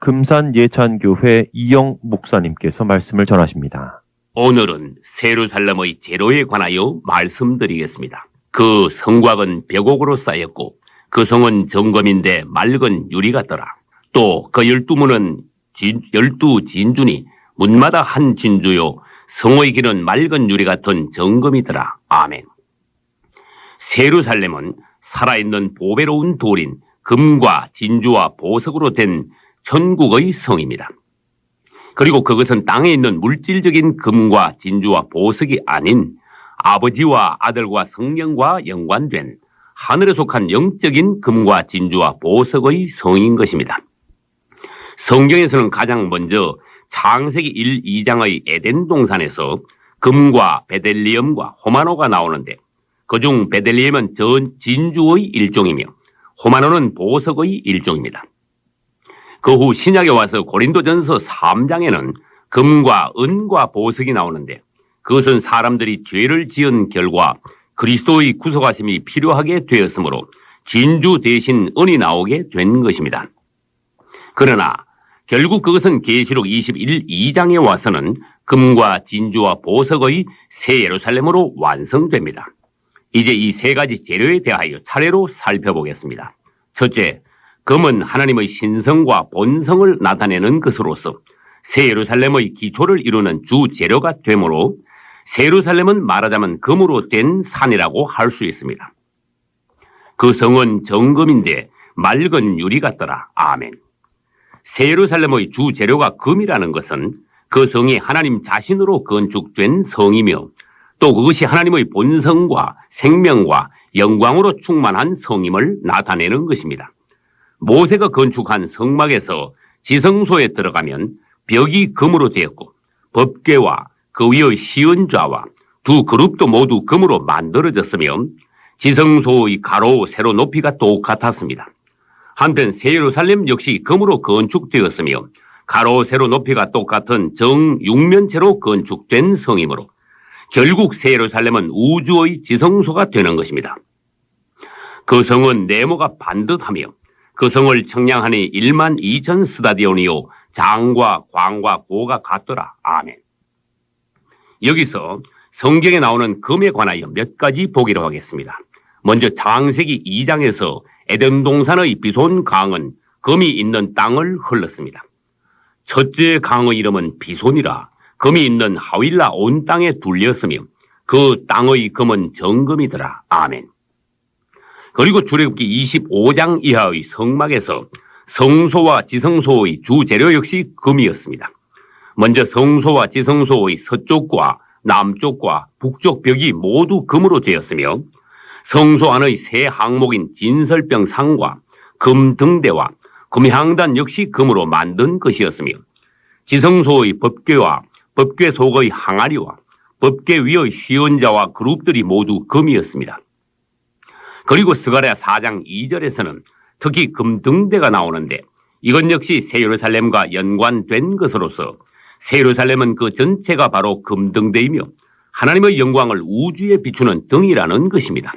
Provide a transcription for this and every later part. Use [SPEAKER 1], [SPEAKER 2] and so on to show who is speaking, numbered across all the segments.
[SPEAKER 1] 금산 예찬교회 이영 목사님께서 말씀을 전하십니다.
[SPEAKER 2] 오늘은 세루살렘의 제로에 관하여 말씀드리겠습니다. 그 성곽은 벽옥으로 쌓였고 그 성은 정금인데 맑은 유리 같더라. 또 그 12문은 12진주니 문마다 한 진주요 성의 길은 맑은 유리 같은 정금이더라. 아멘. 세루살렘은 살아있는 보배로운 돌인 금과 진주와 보석으로 된 천국의 성입니다. 그리고 그것은 땅에 있는 물질적인 금과 진주와 보석이 아닌 아버지와 아들과 성령과 연관된 하늘에 속한 영적인 금과 진주와 보석의 성인 것입니다. 성경에서는 가장 먼저 창세기 1, 2장의 에덴 동산에서 금과 베델리엄과 호마노가 나오는데 그중 베델리엄은 진주의 일종이며 호마노는 보석의 일종입니다. 그 후 신약에 와서 고린도전서 3장에는 금과 은과 보석이 나오는데 그것은 사람들이 죄를 지은 결과 그리스도의 구속하심이 필요하게 되었으므로 진주 대신 은이 나오게 된 것입니다. 그러나 결국 그것은 계시록 21, 2장에 와서는 금과 진주와 보석의 새 예루살렘으로 완성됩니다. 이제 이 세 가지 재료에 대하여 차례로 살펴보겠습니다. 첫째, 금은 하나님의 신성과 본성을 나타내는 것으로서 새 예루살렘의 기초를 이루는 주 재료가 되므로 새 예루살렘은 말하자면 금으로 된 산이라고 할 수 있습니다. 그 성은 정금인데 맑은 유리 같더라. 아멘. 새 예루살렘의 주 재료가 금이라는 것은 그 성이 하나님 자신으로 건축된 성이며 또 그것이 하나님의 본성과 생명과 영광으로 충만한 성임을 나타내는 것입니다. 모세가 건축한 성막에서 지성소에 들어가면 벽이 금으로 되었고 법궤와 그 위의 시은좌와 두 그룹도 모두 금으로 만들어졌으며 지성소의 가로 세로 높이가 똑같았습니다. 한편 새 예루살렘 역시 금으로 건축되었으며 가로 세로 높이가 똑같은 정육면체로 건축된 성이므로 결국 새 예루살렘은 우주의 지성소가 되는 것입니다. 그 성은 네모가 반듯하며 그 성을 청량하니 1만 2천 스타디온이요 장과 광과 고가 같더라. 아멘. 여기서 성경에 나오는 금에 관하여 몇 가지 보기로 하겠습니다. 먼저 창세기 2장에서 에덴 동산의 비손 강은 금이 있는 땅을 흘렀습니다. 첫째 강의 이름은 비손이라 금이 있는 하윌라 온 땅에 둘렸으며 그 땅의 금은 정금이더라. 아멘. 그리고 출애굽기 25장 이하의 성막에서 성소와 지성소의 주 재료 역시 금이었습니다. 먼저 성소와 지성소의 서쪽과 남쪽과 북쪽 벽이 모두 금으로 되었으며 성소 안의 세 항목인 진설병 상과 금 등대와 금향단 역시 금으로 만든 것이었으며 지성소의 법궤와 법궤 속의 항아리와 법궤 위의 시은자와 그룹들이 모두 금이었습니다. 그리고 스가랴 4장 2절에서는 특히 금등대가 나오는데 이것 역시 새 예루살렘과 연관된 것으로서 새 예루살렘은 그 전체가 바로 금등대이며 하나님의 영광을 우주에 비추는 등이라는 것입니다.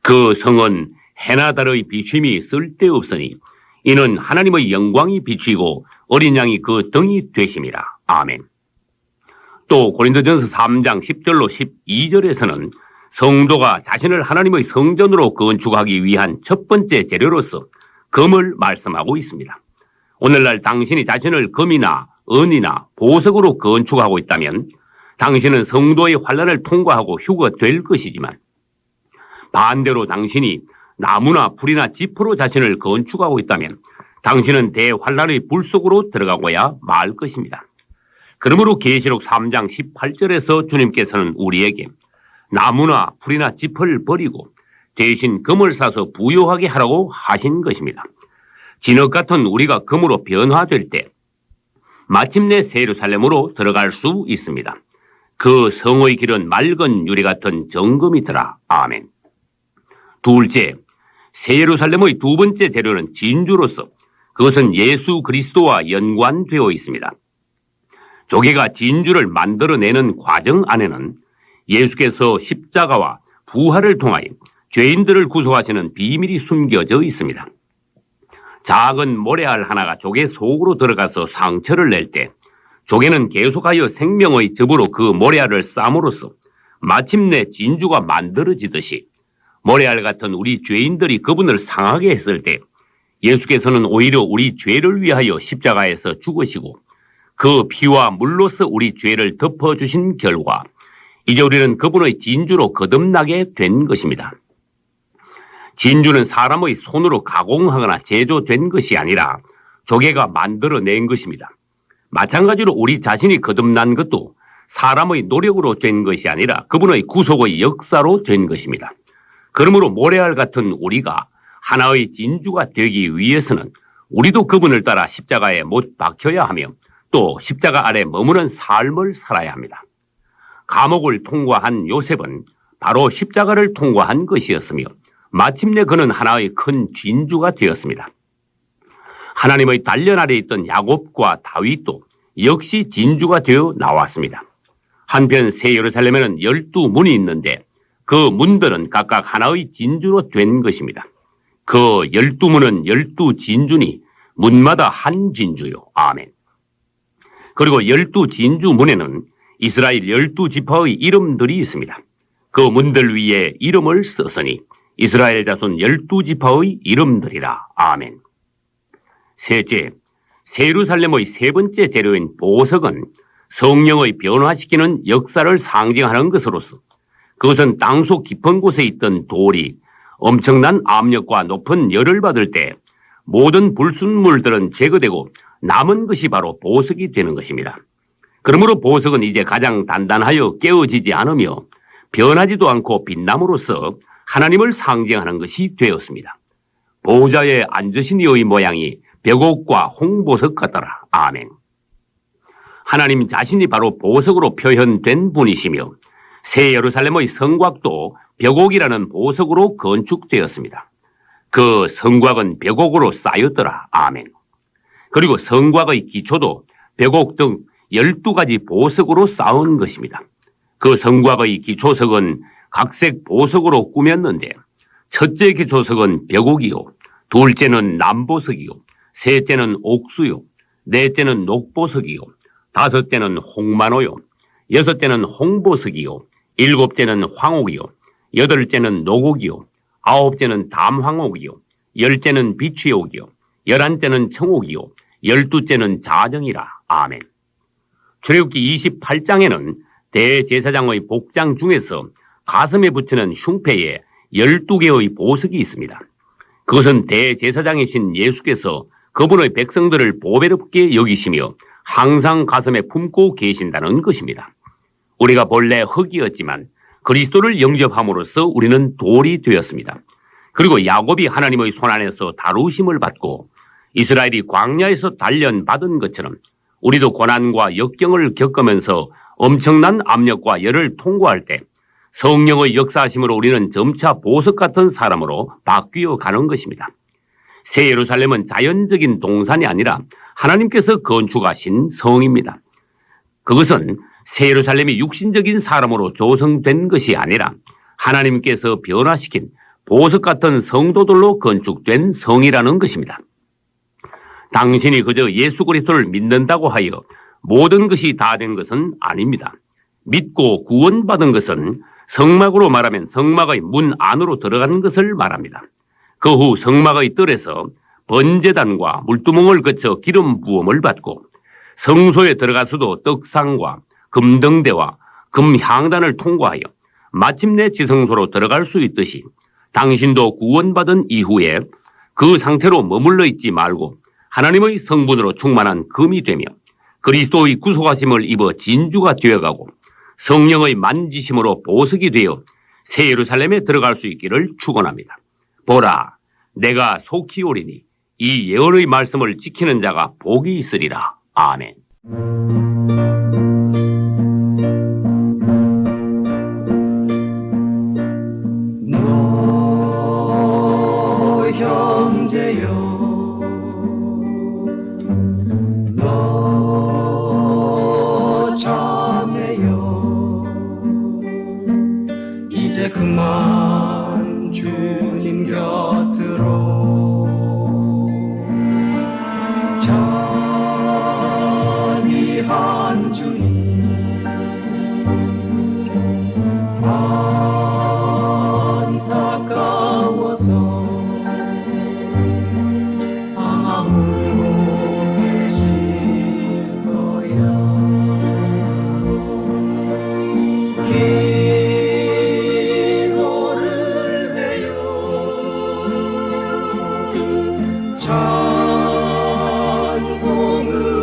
[SPEAKER 2] 그 성은 해나 달의 비춤이 쓸데없으니 이는 하나님의 영광이 비추이고 어린 양이 그 등이 되심이라. 아멘. 또 고린도전서 3장 10절로 12절에서는 성도가 자신을 하나님의 성전으로 건축하기 위한 첫 번째 재료로서 금을 말씀하고 있습니다. 오늘날 당신이 자신을 금이나 은이나 보석으로 건축하고 있다면 당신은 성도의 환난을 통과하고 휴거될 것이지만 반대로 당신이 나무나 풀이나 지퍼로 자신을 건축하고 있다면 당신은 대환난의 불 속으로 들어가고야 말 것입니다. 그러므로 계시록 3장 18절에서 주님께서는 우리에게 나무나 풀이나 지퍼를 버리고 대신 금을 사서 부요하게 하라고 하신 것입니다. 진흙 같은 우리가 금으로 변화될 때 마침내 새 예루살렘으로 들어갈 수 있습니다. 그 성의 길은 맑은 유리 같은 정금이더라. 아멘. 둘째, 새 예루살렘의 두 번째 재료는 진주로서 그것은 예수 그리스도와 연관되어 있습니다. 조개가 진주를 만들어내는 과정 안에는 예수께서 십자가와 부활을 통하여 죄인들을 구속하시는 비밀이 숨겨져 있습니다. 작은 모래알 하나가 조개 속으로 들어가서 상처를 낼 때 조개는 계속하여 생명의 즙으로 그 모래알을 쌈으로써 마침내 진주가 만들어지듯이 모래알 같은 우리 죄인들이 그분을 상하게 했을 때 예수께서는 오히려 우리 죄를 위하여 십자가에서 죽으시고 그 피와 물로서 우리 죄를 덮어주신 결과 이제 우리는 그분의 진주로 거듭나게 된 것입니다. 진주는 사람의 손으로 가공하거나 제조된 것이 아니라 조개가 만들어낸 것입니다. 마찬가지로 우리 자신이 거듭난 것도 사람의 노력으로 된 것이 아니라 그분의 구속의 역사로 된 것입니다. 그러므로 모래알 같은 우리가 하나의 진주가 되기 위해서는 우리도 그분을 따라 십자가에 못 박혀야 하며 또 십자가 아래 머무는 삶을 살아야 합니다. 감옥을 통과한 요셉은 바로 십자가를 통과한 것이었으며 마침내 그는 하나의 큰 진주가 되었습니다. 하나님의 단련 아래 있던 야곱과 다윗도 역시 진주가 되어 나왔습니다. 한편 새 예루살렘에는 12문이 있는데 그 문들은 각각 하나의 진주로 된 것입니다. 그 12문은 12진주니 문마다 한 진주요. 아멘. 그리고 12진주문에는 이스라엘 12지파의 이름들이 있습니다. 그 문들 위에 이름을 썼으니 이스라엘 자손 12지파의 이름들이라. 아멘. 셋째, 새 예루살렘의 세 번째 재료인 보석은 성령의 변화시키는 역사를 상징하는 것으로서 그것은 땅속 깊은 곳에 있던 돌이 엄청난 압력과 높은 열을 받을 때 모든 불순물들은 제거되고 남은 것이 바로 보석이 되는 것입니다. 그러므로 보석은 이제 가장 단단하여 깨어지지 않으며 변하지도 않고 빛남으로써 하나님을 상징하는 것이 되었습니다. 보좌에 앉으신 이의 모양이 벽옥과 홍보석 같더라. 아멘. 하나님 자신이 바로 보석으로 표현된 분이시며 새 예루살렘의 성곽도 벽옥이라는 보석으로 건축되었습니다. 그 성곽은 벽옥으로 쌓였더라. 아멘. 그리고 성곽의 기초도 벽옥 등 12가지 보석으로 쌓은 것입니다. 그 성곽의 기초석은 각색 보석으로 꾸몄는데 첫째 기초석은 벽옥이요, 둘째는 남보석이요, 셋째는 옥수요, 넷째는 녹보석이요, 다섯째는 홍만호요, 여섯째는 홍보석이요, 일곱째는 황옥이요, 여덟째는 노곡이요, 아홉째는 담황옥이요, 열째는 비취옥이요, 열한째는 청옥이요, 열두째는 자정이라. 아멘. 출애굽기 28장에는 대제사장의 복장 중에서 가슴에 붙이는 흉패에 12개의 보석이 있습니다. 그것은 대제사장이신 예수께서 그분의 백성들을 보배롭게 여기시며 항상 가슴에 품고 계신다는 것입니다. 우리가 본래 흙이었지만 그리스도를 영접함으로써 우리는 돌이 되었습니다. 그리고 야곱이 하나님의 손안에서 다루심을 받고 이스라엘이 광야에서 단련받은 것처럼 우리도 고난과 역경을 겪으면서 엄청난 압력과 열을 통과할 때 성령의 역사하심으로 우리는 점차 보석 같은 사람으로 바뀌어 가는 것입니다. 새 예루살렘은 자연적인 동산이 아니라 하나님께서 건축하신 성입니다. 그것은 새 예루살렘이 육신적인 사람으로 조성된 것이 아니라 하나님께서 변화시킨 보석 같은 성도들로 건축된 성이라는 것입니다. 당신이 그저 예수 그리스도를 믿는다고 하여 모든 것이 다 된 것은 아닙니다. 믿고 구원받은 것은 성막으로 말하면 성막의 문 안으로 들어가는 것을 말합니다. 그 후 성막의 뜰에서 번제단과 물두멍을 거쳐 기름 부음을 받고 성소에 들어가서도 떡상과 금등대와 금향단을 통과하여 마침내 지성소로 들어갈 수 있듯이 당신도 구원받은 이후에 그 상태로 머물러 있지 말고 하나님의 성분으로 충만한 금이 되며 그리스도의 구속하심을 입어 진주가 되어가고 성령의 만지심으로 보석이 되어 새 예루살렘에 들어갈 수 있기를 축원합니다. 보라, 내가 속히 오리니 이 예언의 말씀을 지키는 자가 복이 있으리라. 아멘.
[SPEAKER 3] 너 형제여, 너 자매여, 이제 그만 주님 곁으로 몸을